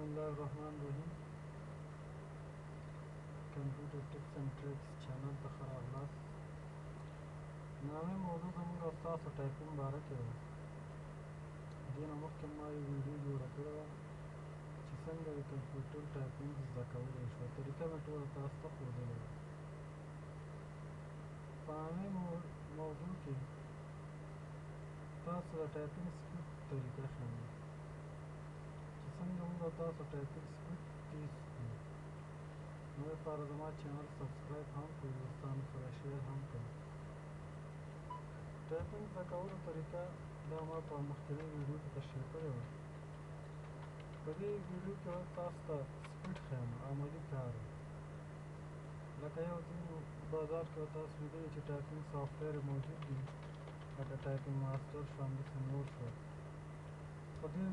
الله الرحمن الرحیم. کمپیوټر ټیپس اینډ ټریکس چینل ته ښه راغلاست. نننۍ موضوع زموږ او ستاسو ټایپینګ باره کې ده. دې نه مخکې ما یو ویډیو جوړه کړې وه چې څنګه د کمپیوټر ټایپینګ زده کولی شو. طریقه مې ټوله تاسو ته ښودلې ده. په نننۍ موضوع کې تاسو د ټایپینګ سپیډ طریقه ښیم چې څنګه موږ او تاسو ټایپینګ سپیډ تیز کړو. نو لپاره زما چینل سبسکرایب هم کړئ، دوستانو سره شیر هم کړئ. ټایپینګ زده کولو طریقه دا ما په مخکینۍ ویډیو کې تشریح کړې وه. په دې ویډیو کې تاسو ته سپیډ ښیم، عملي کار لکه یو ځینې بازار کې تاسو لیدلي چې ټایپینګ سافټویر موجود دي، لکه ټایپینګ ماسټر شو، همداسې نور شو. په دې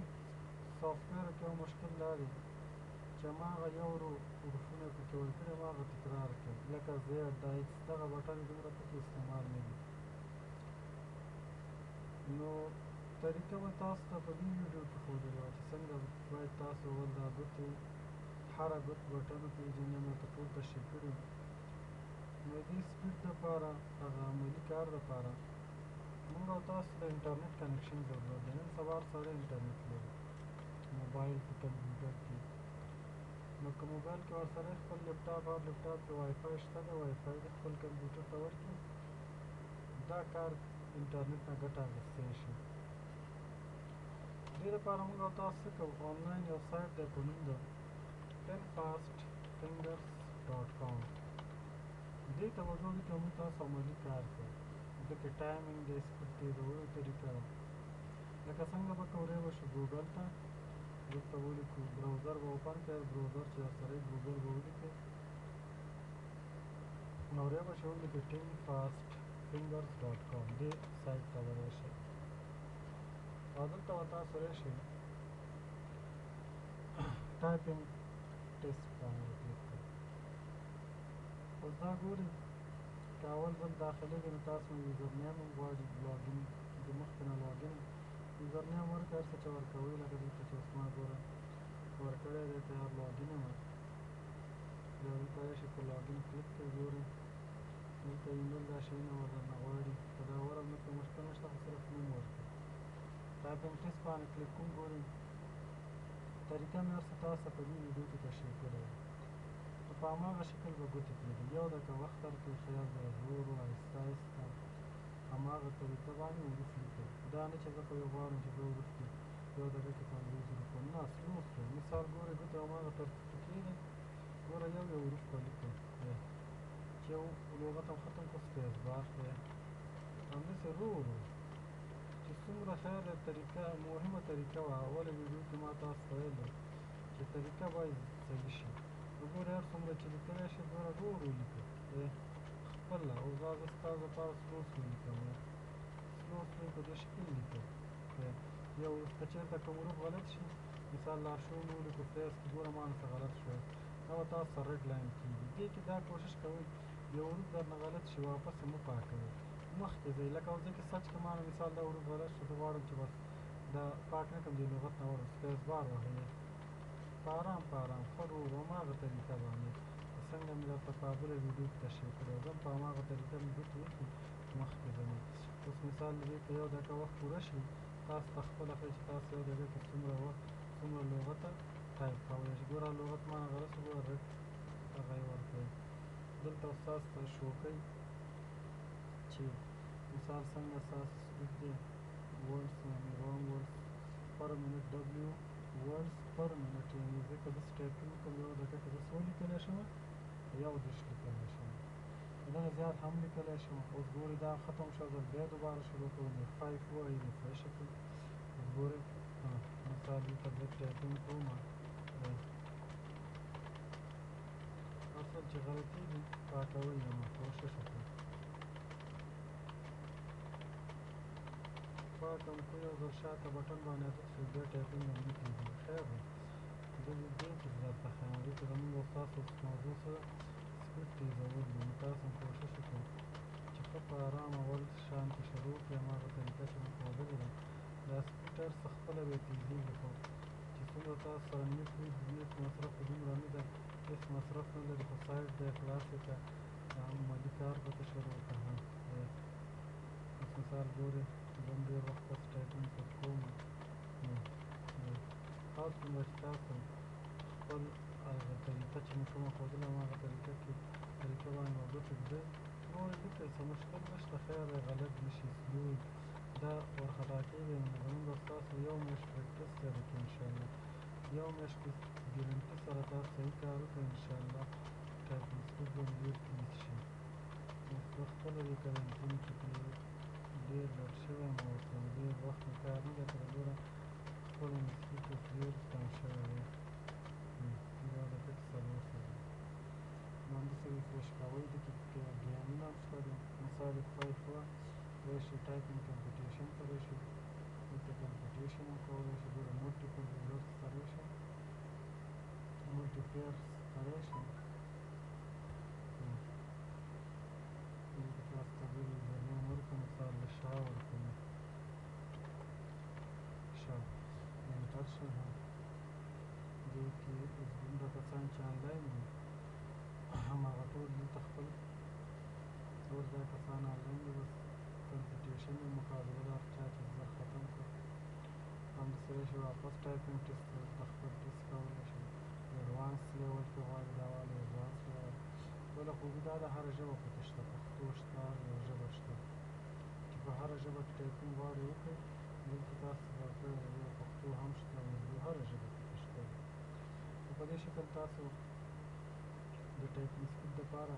سافټویر کې یو مشکل دا دی چې هماغه یو حروفونه پکې ورکړي هماغه تکرار کړي، لکه زیډ، دا ایکس، دغه بټن دومره پکې استعمال نه دي. نو طریقه به تاسو ته په دې ویډیو کې ښودلې وه چې څنګه باید تاسو اول دا ګوتې هره ګوت بټن وپېژنئ. مې ورته ټول تشریح کړي. نو د دې سپیډ دپاره، هغه عملي کار دپاره موږ او تاسو د انټرنیټ کنکشن ضرورت دی. نن سبا هر سړی انټرنیټ لري، موبایل کې، کمپیوټر کې. نو که موبایل کې ورسره خپل لیپټاپ، هر لیپټاپ کې وای فای شته دی، وای فای دې خپل کمپیوټر ته ورکړي، دا کار انټرنیټ نه ګټه اخیستی شي. دې دپاره موږ او تاسو څه کوو، آنلاین یو سایټ دی په نوم د penfastfingers.com. دې ته به ځو، دلته موږ تاسو عملي کار کوو. دلته ټایمینګ دی، سپیډ تیزولو طریقه ده. لکه څنګه به کولی به شو ګوګل ته دلته ولیکو، براوزر به اوپن کړئ، براوزر چې درسره یې ګوګل به ولیکئ، نو بیا به چې ولیکئ penfastfingers.com، دې سایټ ته به راشئ او دلته به تاسو راشئ ټایپینګ ټیسټ باندې به کلیک کړئ. اوس دا ګورئ که اول ځل داخلېږئ نو تاسو یوزر نیم هم غواړي، لاګین د مخکې نه لاګین یوزر نیم ورکړئ، هر څه چې ورکوئ. لکه دلته چې اوس ما ګوره ورکړی دی تیار لاګین یم. بیا دلته راشئ په لاګین کلیک کړئ، ګورئ دلته ایمیل دا شیونه ورنه غواړي. که دا ورم نه کړئ مشکل نشته، خو صرف نوم ورکړئ. ټایپینګ ټیسټ باندې کلیک کوم. ګورئ طریقه مې هر څه تاسو ته په دې ویډیو کې تشریح کړې ده. نو په هماغه شکل به ګوتې کېږي. یو ده که وخت درکړئ، خیال دی ورو ورو آهسته آهسته هماغه طریقه باندې حروف لیکئ. دا نه چې زه خو یې غواړم چې زه حروف کې یو دقیقه کې 50 حروف، نه، سلو سلو. مثال ګورئ ګوتې هماغه ترتیب کې کېږدئ، ګوره یو یو حروف به لیکئ. چې یو لغت هم ختم کړو، سپیس بار دی، همداسې ورو ورو چې څومره خیر دی. طریقه مهمه طریقه وه. اوله ویډیو کې ما تاسو ته ویل چې طریقه باید صحیح شي. نو ګورئ هر څومره چې لیکلی شئ دومره ورو ورو لیکئ خپله. اوس دا زه ستاسو دپاره سلو سلو لیکم، سلو سلو په دې شکل لیکئ. یو که چېرته کوم حروف غلط شي، مثال لارښود مې ولیکو فیس کې، ګوره ما نه څه غلط شوی، دا به تاسو سره ریډ لاین کېږي. دې کې دا کوشش کوئ یو حروف درنه غلط شي واپس یې مه پاکوئ، مخکې ځئ. لکه اوس دې کې سچ کې ما نه مثال دا حروف غلط شو، زه غواړم چې بس دا پاک نه کړم، دې لغت نه وړم، سپیس بار وهئ په ارام په ارام، ښه ورو ورو هماغه طریقه باندې څنګه مې درته په بله ویډیو کې تشریح کړې وه. زه هم په هماغه طریقه مې ګوتې ایښي، مخکې ځم. اوس مثال دې که یو دقیقه وخت پوره شي، تاسو ته خپله ښایي چې تاسو یو دقیقه کې څومره وخت څومره لغته ټایپ کولی شئ. ګوره لغت ما نه غلط شو، ګوره ریډ هغه یې ورکړئ. دلته اوس تاسو ته شو کوي چې مثال څنګه ستاسو سپیډ دی. words یعنې wrong words per minute، words per minute یعنې زه که داسې ټایپینګ وکړم یوه دقیقه کې زه څه ولیکلی شم، 21 لیکلی شم، دغه زیات هم لیکلی شم. اوس ګورئ دا ختم شو، زه بیا دوباره شروع کوم، 5 ووایئ، ریفرش یې کړئ. اوس ګورئ مثال دلته زه ټایپینګ کوم، هر څه چې غلطېږي پاکوئ یې مه، کوشش وکړئ پاک هم کړئ. یو ځل شاته بټن باندې عادت شئ، بیا ټایپینګ هم نه کېږي. خیر دی، زه دې کې درته ښیم. دلته زموږ او ستاسو موضوع څه ده، سپیډ تیزول دي. نو تاسو هم کوشش وکړئ چې ښه په ارام اول شان کې شروع کړئ، هماغه طریقه چې مې ښودلې ده. دا سپیډ هر څه خپله بیا تیزېږي، خو چې څومره تاسو سره نیټ وي نیټ مصرف خو دومره نه ده هېڅ مصرف نه لري خو سایټ دی خلاص یې کړه عملي کار پکې شروع کړه اوس مثال ګورئ زه هم ډېر وخت داسې ټایپینګ پکې کوم خاص دومره چې تاسو خپل هغه طریقه چې مې کومه ښودله هماغه طریقه باندې وګورئ ګورئ لیکئ څه مشکل نشته خیر دی غلط نه شي سلو دا ورخطا کېږئ نو زمونږ به ستاسو یو میاشت پریکټس دی پکې انشاءالله یو میاشت کې ګارنټي سره تاسو صحیح کار وکړئ انشاءالله ټایپینګ سپیډ به مو ډېر تېز شي زه خپله دې کرنټین کې ډېر لټ شوی یم او ورته ډېر وخت مې کار نه دی کړی ګوره خپل سپیډ اوس ډېر کم شوی دی دا د پکې 4 سره همداسې ریفرش کوئ دکې ګیمونه هم شته دي مثال یک فایل وه راشئ ټایپینګ کمپیټیشن ته راشئ دلته کمپیټیشن هم کولی شئ ګوره ملټیپل یوزرس ته راشئ ملټي پیرس ته راشئ دلته تاسو ته بل یوزرنیم ورکړم مثال د شا ورکوم شا انټر شئ دې کې اوس دومره کسان چې آنلاین دي هماغه ټول دلته خپل ټول دا کسان آنلاین دي بس کمپیټیشن یې مقابله ده هر چا چې زر ختم کړ همداسې راشئ واپس ټایپینګ ټیسټ ته دلته خپل ټیسټ کولی شئ ایډوانس لیول کې غواړئ دا والی ایډوانس لیول بله خوبي دا ده هره ژبه پکې شته پښتو شته هر یو ژبه شته چې په هره ژبه کې ټایپینګ غواړئ وکړئ دلته تاسو ورکړی دی پښتو هم شته اردو هره ژبه پکې شته نو په دې شکل تاسو د ټایپینګ سپیډ دپاره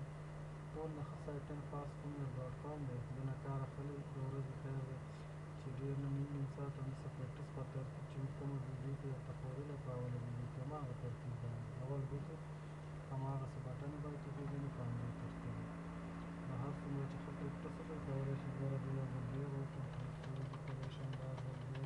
ټول نه ښه سایټ 10fastfinger.com دی د نه کار اخلئ د ورځې خیر دی چې ډېر نه نیم ساعت همداسې پریکټس په ترتیب چې مې کومه ویډیو کې درته ښودله په اوله ویډیو کې هماغه ترتیب باندې اول ګوتې هماغسې بټنې باید وپېژنې په همدې ترتیب نو هر څومره چې ښه پریکټس وکړئ کولی شئ ګوره زه یو ځل بیا وکړم کولی شم دا ځل بیا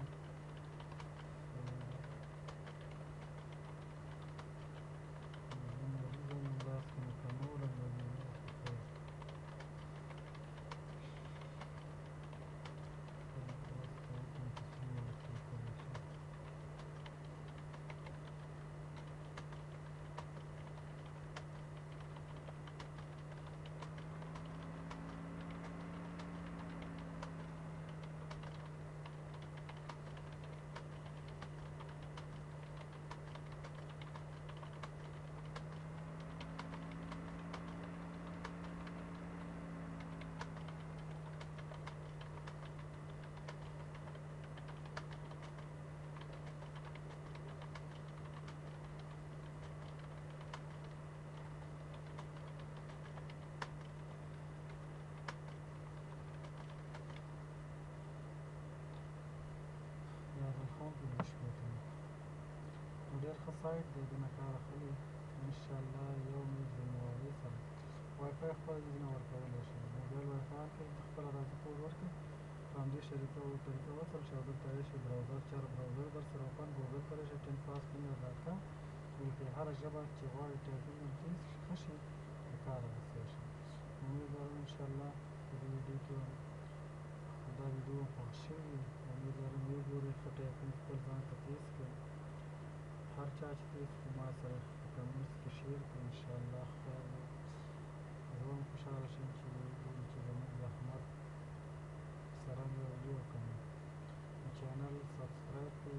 خام کې دې شپېته نو ډېر ښه سایټ دی د نه کار اخلي انشاءالله یو میاشت د موادې سره وای فای خپله دې نه ورکولی شئ موبایل وای فای آن کړئ خپله راځي کوډ ورکړئ په همدې طریقه وصل شئ او دلته راشئ براوزر چېر براوزر در سره اوپن ګوګل ته راشئ 10fastfinger.com ولیکئ هره ژبه چې غواړئ ټایپینګ هم تېز ښه شي د کار اخیستی شئ امید لرم انشاءالله په دې ویډیو کې دا ویډیو خوښ شوي وي امید لرم ویې ګورئ ښه ټایپینګ خپل ځان ته تېز کړئ هر چا چې تېز کړو ما سره په کمنټس کې شیر کړئ انشاءالله خیر دی زه به هم خوشحاله شم چې وګورم چې زموږ زحمت څرنګه ویډیو کوم چینل سبسکرایب کړئ